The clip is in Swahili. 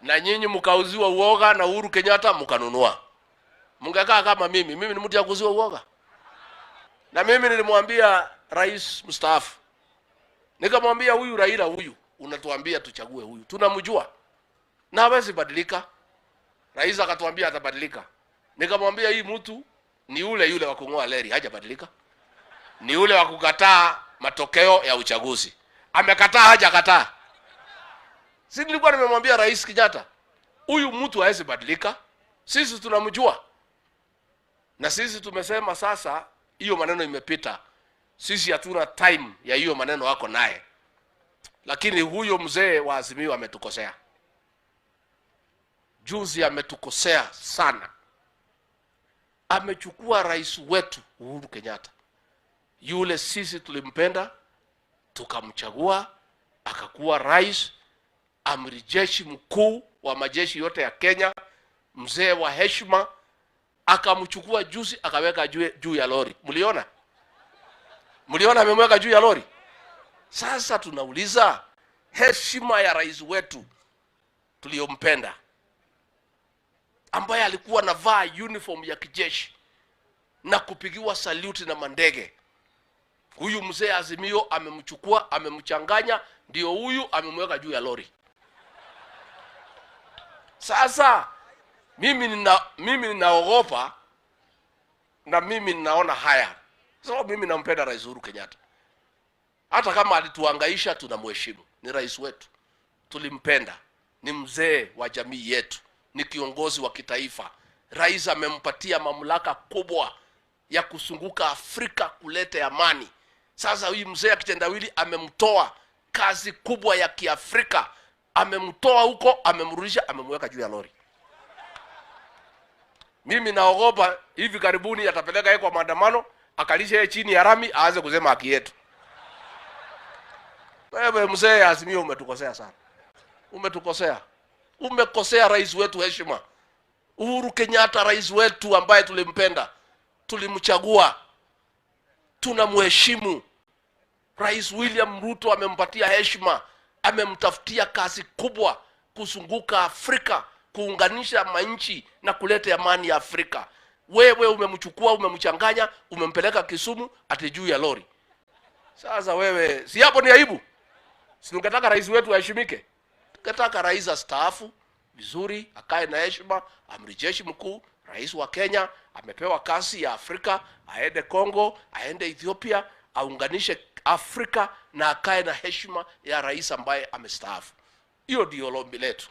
Na nyinyi mkauziwa uoga na Uhuru Kenyatta mkanunua. Mungekaa kama mimi ni mtu ya kuuziwa uoga. Na mimi nilimwambia rais mstaafu, nikamwambia huyu Raila huyu unatuambia tuchague huyu, tunamjua na hawezi badilika. Rais akatuambia atabadilika. Nikamwambia hii mtu ni yule wa kung'oa leri, hajabadilika. Ni yule wa kukataa matokeo ya uchaguzi. Amekataa hajakataa. Si nilikuwa nimemwambia Rais Kenyatta, huyu mtu hawezi badilika. Sisi tunamjua. Na sisi tumesema sasa hiyo maneno imepita. Sisi hatuna time ya hiyo maneno wako naye. Lakini huyo mzee wa Azimio ametukosea. Juzi ametukosea sana. Amechukua rais wetu Uhuru Kenyatta. Yule sisi tulimpenda, tukamchagua, akakuwa rais, amiri jeshi mkuu wa majeshi yote ya Kenya, mzee wa heshima, akamchukua juzi akaweka juu ya lori. Mliona? Mliona amemweka juu ya lori? Sasa tunauliza, heshima ya rais wetu tuliompenda, ambaye alikuwa anavaa uniform ya kijeshi na kupigiwa salute na mandege, huyu mzee Azimio amemchukua, amemchanganya, ndio huyu amemweka juu ya lori. Sasa mimi ninaogopa na mimi ninaona haya. Sababu mimi nampenda Rais Uhuru Kenyatta. Hata kama alituhangaisha tunamheshimu. Ni rais wetu. Tulimpenda. Ni mzee wa jamii yetu. Ni kiongozi wa kitaifa. Rais amempatia mamlaka kubwa ya kusunguka Afrika kuleta amani. Sasa huyu mzee kitendawili amemtoa kazi kubwa ya Kiafrika. Amemtoa huko, amemrudisha, amemweka juu ya lori. Mimi naogopa hivi karibuni atapeleka yeye kwa maandamano, akalisha yeye chini ya rami, aanze kusema haki yetu. Wewe mzee Azimio umetukosea sana. Umetukosea. Umekosea rais wetu heshima. Uhuru Kenyatta rais wetu ambaye tulimpenda, tulimchagua, tunamheshimu. Rais William Ruto amempatia heshima, amemtafutia kazi kubwa kuzunguka Afrika, kuunganisha manchi na kuleta amani ya Afrika. Wewe umemchukua, umemchanganya, umempeleka Kisumu ati juu ya lori. Sasa wewe, si hapo ni aibu? Si ungetaka rais wetu aheshimike? Tungetaka rais astaafu vizuri, akae na heshima, amiri jeshi mkuu, rais wa Kenya, amepewa kazi ya Afrika, aende Kongo, aende Ethiopia, aunganishe Afrika na akae na heshima ya rais ambaye amestaafu. Hiyo ndio ombi letu.